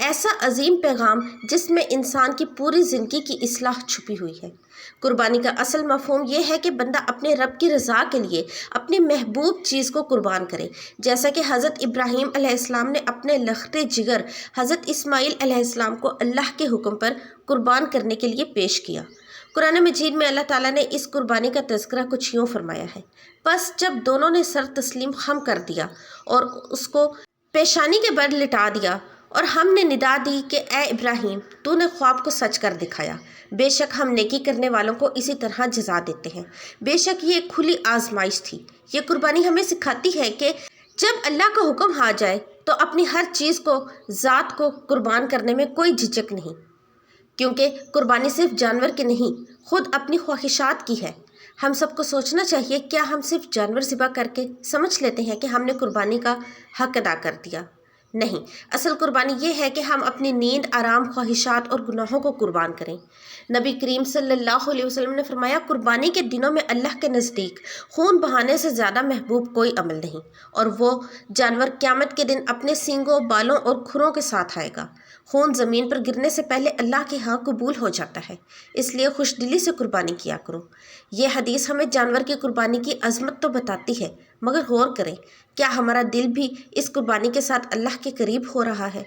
ایسا عظیم پیغام جس میں انسان کی پوری زندگی کی اصلاح چھپی ہوئی ہے۔ قربانی کا اصل مفہوم یہ ہے کہ بندہ اپنے رب کی رضا کے لیے اپنی محبوب چیز کو قربان کرے، جیسا کہ حضرت ابراہیم علیہ السلام نے اپنے لخت جگر حضرت اسماعیل علیہ السلام کو اللہ کے حکم پر قربان کرنے کے لیے پیش کیا۔ قرآن مجید میں اللہ تعالیٰ نے اس قربانی کا تذکرہ کچھ یوں فرمایا ہے: پس جب دونوں نے سر تسلیم خم کر دیا اور اس کو پیشانی کے بل لٹا دیا، اور ہم نے ندا دی کہ اے ابراہیم، تو نے خواب کو سچ کر دکھایا، بے شک ہم نیکی کرنے والوں کو اسی طرح جزا دیتے ہیں۔ بے شک یہ ایک کھلی آزمائش تھی۔ یہ قربانی ہمیں سکھاتی ہے کہ جب اللہ کا حکم آ جائے تو اپنی ہر چیز کو، ذات کو قربان کرنے میں کوئی جھجک نہیں، کیونکہ قربانی صرف جانور کی نہیں، خود اپنی خواہشات کی ہے۔ ہم سب کو سوچنا چاہیے، کیا ہم صرف جانور ذبح کر کے سمجھ لیتے ہیں کہ ہم نے قربانی کا حق ادا کر دیا؟ نہیں، اصل قربانی یہ ہے کہ ہم اپنی نیند، آرام، خواہشات اور گناہوں کو قربان کریں۔ نبی کریم صلی اللہ علیہ وسلم نے فرمایا، قربانی کے دنوں میں اللہ کے نزدیک خون بہانے سے زیادہ محبوب کوئی عمل نہیں، اور وہ جانور قیامت کے دن اپنے سینگوں، بالوں اور کھروں کے ساتھ آئے گا۔ خون زمین پر گرنے سے پہلے اللہ کے ہاں قبول ہو جاتا ہے، اس لیے خوش دلی سے قربانی کیا کرو۔ یہ حدیث ہمیں جانور کی قربانی کی عظمت تو بتاتی ہے، مگر غور کریں، کیا ہمارا دل بھی اس قربانی کے ساتھ اللہ کے قریب ہو رہا ہے؟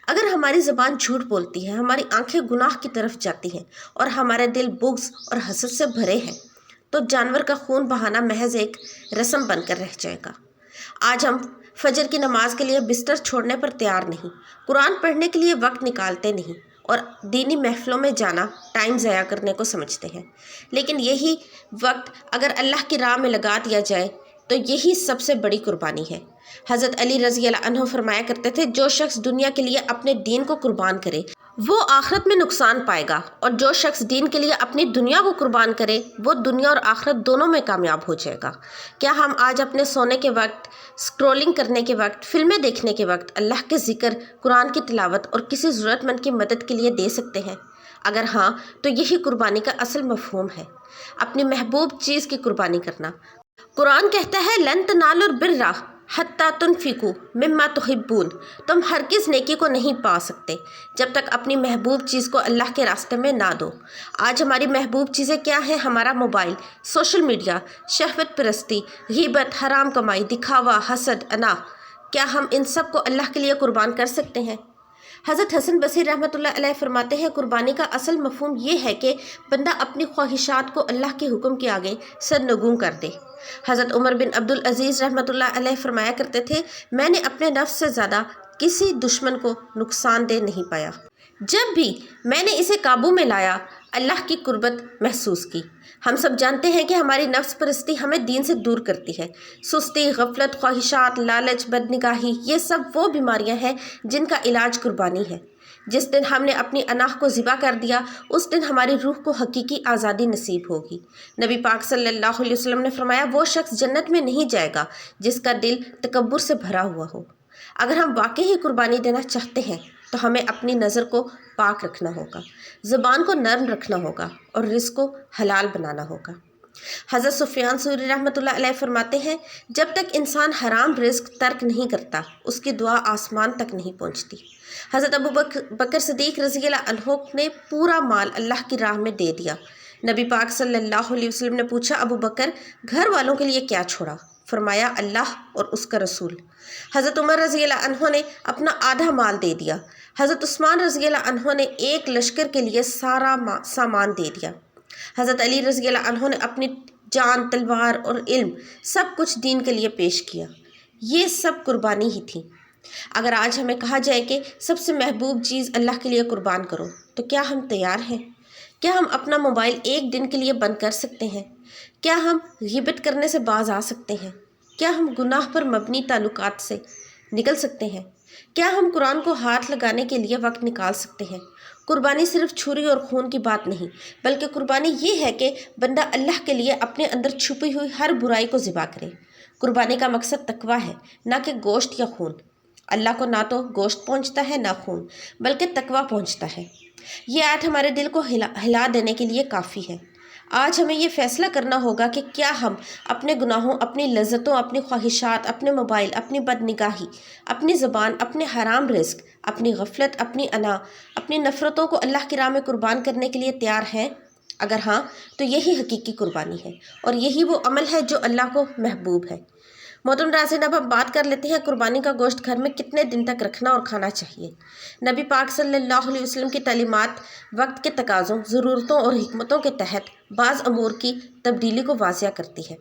اگر ہماری زبان جھوٹ بولتی ہے، ہماری آنکھیں گناہ کی طرف جاتی ہیں اور ہمارے دل بغض اور حسد سے بھرے ہیں، تو جانور کا خون بہانا محض ایک رسم بن کر رہ جائے گا۔ آج ہم فجر کی نماز کے لیے بستر چھوڑنے پر تیار نہیں، قرآن پڑھنے کے لیے وقت نکالتے نہیں، اور دینی محفلوں میں جانا ٹائم ضائع کرنے کو سمجھتے ہیں۔ لیکن یہی وقت اگر اللہ کی راہ میں لگا دیا جائے تو یہی سب سے بڑی قربانی ہے۔ حضرت علی رضی اللہ عنہ فرمایا کرتے تھے، جو شخص دنیا کے لیے اپنے دین کو قربان کرے وہ آخرت میں نقصان پائے گا، اور جو شخص دین کے لیے اپنی دنیا کو قربان کرے وہ دنیا اور آخرت دونوں میں کامیاب ہو جائے گا۔ کیا ہم آج اپنے سونے کے وقت، اسکرولنگ کرنے کے وقت، فلمیں دیکھنے کے وقت اللہ کے ذکر، قرآن کی تلاوت اور کسی ضرورت مند کی مدد کے لیے دے سکتے ہیں؟ اگر ہاں تو یہی قربانی کا اصل مفہوم ہے، اپنی محبوب چیز کی قربانی کرنا۔ قرآن کہتا ہے، لن تنالوا البر حتی تنفقوا مما تحبون، تم ہرگز نیکی کو نہیں پا سکتے جب تک اپنی محبوب چیز کو اللہ کے راستے میں نہ دو۔ آج ہماری محبوب چیزیں کیا ہیں؟ ہمارا موبائل، سوشل میڈیا، شہوت پرستی، غیبت، حرام کمائی، دکھاوا، حسد، انا۔ کیا ہم ان سب کو اللہ کے لیے قربان کر سکتے ہیں؟ حضرت حسن بصری رحمۃ اللہ علیہ فرماتے ہیں، قربانی کا اصل مفہوم یہ ہے کہ بندہ اپنی خواہشات کو اللہ کے حکم کے آگے سرنگوں کر دے۔ حضرت عمر بن عبد العزیز رحمۃ اللہ علیہ فرمایا کرتے تھے، میں نے اپنے نفس سے زیادہ کسی دشمن کو نقصان دہ نہیں پایا۔ جب بھی میں نے اسے قابو میں لایا، اللہ کی قربت محسوس کی۔ ہم سب جانتے ہیں کہ ہماری نفس پرستی ہمیں دین سے دور کرتی ہے۔ سستی، غفلت، خواہشات، لالچ، بدنگاہی، یہ سب وہ بیماریاں ہیں جن کا علاج قربانی ہے۔ جس دن ہم نے اپنی اناخ کو ذبح کر دیا، اس دن ہماری روح کو حقیقی آزادی نصیب ہوگی۔ نبی پاک صلی اللہ علیہ وسلم نے فرمایا، وہ شخص جنت میں نہیں جائے گا جس کا دل تکبر سے بھرا ہوا ہو۔ اگر ہم واقعی ہی قربانی دینا چاہتے ہیں تو ہمیں اپنی نظر کو پاک رکھنا ہوگا، زبان کو نرم رکھنا ہوگا اور رزق کو حلال بنانا ہوگا۔ حضرت سفیان ثوری رحمۃ اللہ علیہ فرماتے ہیں، جب تک انسان حرام رزق ترک نہیں کرتا اس کی دعا آسمان تک نہیں پہنچتی۔ حضرت ابو بکر صدیق رضی اللہ عنہ نے پورا مال اللہ کی راہ میں دے دیا۔ نبی پاک صلی اللہ علیہ وسلم نے پوچھا، ابو بکر، گھر والوں کے لیے کیا چھوڑا؟ فرمایا، اللہ اور اس کا رسول۔ حضرت عمر رضی اللہ عنہ نے اپنا آدھا مال دے دیا۔ حضرت عثمان رضی اللہ عنہ نے ایک لشکر کے لیے سارا سامان دے دیا۔ حضرت علی رضی اللہ عنہ نے اپنی جان، تلوار اور علم سب کچھ دین کے لیے پیش کیا۔ یہ سب قربانی ہی تھی۔ اگر آج ہمیں کہا جائے کہ سب سے محبوب چیز اللہ کے لیے قربان کرو، تو کیا ہم تیار ہیں؟ کیا ہم اپنا موبائل ایک دن کے لیے بند کر سکتے ہیں؟ کیا ہم غیبت کرنے سے باز آ سکتے ہیں؟ کیا ہم گناہ پر مبنی تعلقات سے نکل سکتے ہیں؟ کیا ہم قرآن کو ہاتھ لگانے کے لیے وقت نکال سکتے ہیں؟ قربانی صرف چھری اور خون کی بات نہیں، بلکہ قربانی یہ ہے کہ بندہ اللہ کے لیے اپنے اندر چھپی ہوئی ہر برائی کو ذبح کرے۔ قربانی کا مقصد تقویٰ ہے، نہ کہ گوشت یا خون۔ اللہ کو نہ تو گوشت پہنچتا ہے نہ خون، بلکہ تقویٰ پہنچتا ہے۔ یہ آیت ہمارے دل کو ہلا دینے کے لیے کافی ہے۔ آج ہمیں یہ فیصلہ کرنا ہوگا کہ کیا ہم اپنے گناہوں، اپنی لذتوں، اپنی خواہشات، اپنے موبائل، اپنی بد نگاہی، اپنی زبان، اپنے حرام رزق، اپنی غفلت، اپنی انا، اپنی نفرتوں کو اللہ کی راہ میں قربان کرنے کے لیے تیار ہیں؟ اگر ہاں تو یہی حقیقی قربانی ہے اور یہی وہ عمل ہے جو اللہ کو محبوب ہے۔ محترم ناظرین، اب ہم بات کر لیتے ہیں قربانی کا گوشت گھر میں کتنے دن تک رکھنا اور کھانا چاہیے۔ نبی پاک صلی اللہ علیہ وسلم کی تعلیمات وقت کے تقاضوں، ضرورتوں اور حکمتوں کے تحت بعض امور کی تبدیلی کو واضح کرتی ہے۔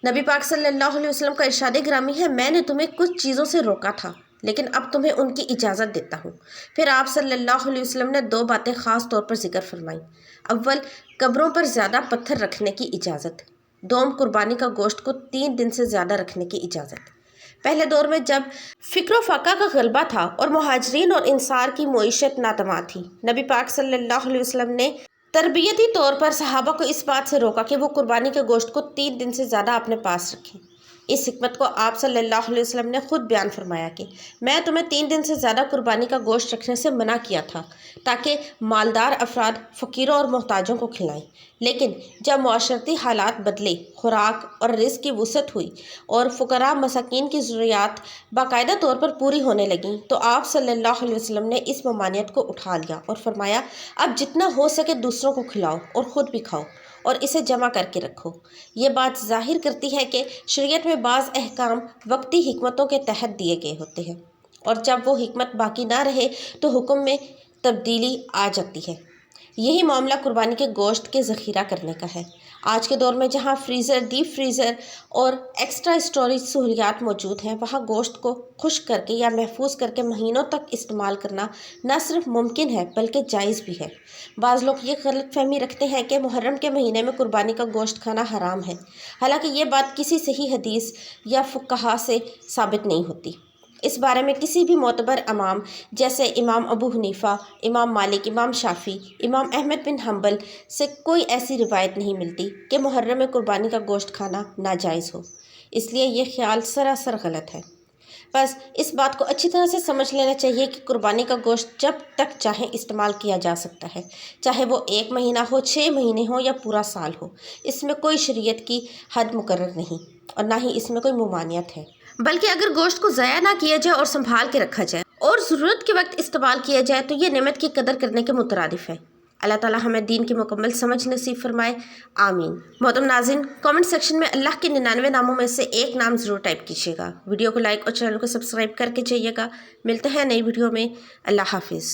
نبی پاک صلی اللہ علیہ وسلم کا ارشاد گرامی ہے، میں نے تمہیں کچھ چیزوں سے روکا تھا لیکن اب تمہیں ان کی اجازت دیتا ہوں۔ پھر آپ صلی اللہ علیہ وسلم نے 2 باتیں خاص طور پر ذکر فرمائیں۔ اول، قبروں پر زیادہ پتھر رکھنے کی اجازت۔ دوم، قربانی کا گوشت کو 3 دن سے زیادہ رکھنے کی اجازت۔ پہلے دور میں جب فکر و فقہ کا غلبہ تھا اور مہاجرین اور انصار کی معیشت ناتواں تھی، نبی پاک صلی اللہ علیہ وسلم نے تربیتی طور پر صحابہ کو اس بات سے روکا کہ وہ قربانی کے گوشت کو 3 دن سے زیادہ اپنے پاس رکھیں۔ اس حکمت کو آپ صلی اللہ علیہ وسلم نے خود بیان فرمایا کہ میں تمہیں 3 دن سے زیادہ قربانی کا گوشت رکھنے سے منع کیا تھا تاکہ مالدار افراد فقیروں اور محتاجوں کو کھلائیں۔ لیکن جب معاشرتی حالات بدلے، خوراک اور رزق کی وسعت ہوئی اور فقراء مساکین کی ضروریات باقاعدہ طور پر پوری ہونے لگیں تو آپ صلی اللہ علیہ وسلم نے اس ممانعت کو اٹھا لیا اور فرمایا، اب جتنا ہو سکے دوسروں کو کھلاؤ اور خود بھی کھاؤ اور اسے جمع کر کے رکھو۔ یہ بات ظاہر کرتی ہے کہ شریعت میں بعض احکام وقتی حکمتوں کے تحت دیے گئے ہوتے ہیں اور جب وہ حکمت باقی نہ رہے تو حکم میں تبدیلی آ جاتی ہے۔ یہی معاملہ قربانی کے گوشت کے ذخیرہ کرنے کا ہے۔ آج کے دور میں جہاں فریزر، ڈیپ فریزر اور ایکسٹرا اسٹوریج سہولیات موجود ہیں، وہاں گوشت کو خشک کر کے یا محفوظ کر کے مہینوں تک استعمال کرنا نہ صرف ممکن ہے بلکہ جائز بھی ہے۔ بعض لوگ یہ غلط فہمی رکھتے ہیں کہ محرم کے مہینے میں قربانی کا گوشت کھانا حرام ہے، حالانکہ یہ بات کسی صحیح حدیث یا فقہا سے ثابت نہیں ہوتی۔ اس بارے میں کسی بھی معتبر امام جیسے امام ابو حنیفہ، امام مالک، امام شافعی، امام احمد بن حنبل سے کوئی ایسی روایت نہیں ملتی کہ محرم میں قربانی کا گوشت کھانا ناجائز ہو۔ اس لیے یہ خیال سراسر غلط ہے۔ بس اس بات کو اچھی طرح سے سمجھ لینا چاہیے کہ قربانی کا گوشت جب تک چاہیں استعمال کیا جا سکتا ہے، چاہے وہ 1 مہینہ ہو، 6 مہینے ہو یا پورا سال ہو۔ اس میں کوئی شریعت کی حد مقرر نہیں اور نہ ہی اس میں کوئی ممانعت ہے، بلکہ اگر گوشت کو ضائع نہ کیا جائے اور سنبھال کے رکھا جائے اور ضرورت کے وقت استعمال کیا جائے تو یہ نعمت کی قدر کرنے کے مترادف ہے۔ اللہ تعالیٰ ہمیں دین کی مکمل سمجھ نصیب فرمائے، آمین۔ محترم ناظرین، کامنٹ سیکشن میں اللہ کے 99 ناموں میں سے ایک نام ضرور ٹائپ کیجیے گا۔ ویڈیو کو لائک اور چینل کو سبسکرائب کر کے جائیے گا۔ ملتے ہیں نئی ویڈیو میں۔ اللہ حافظ۔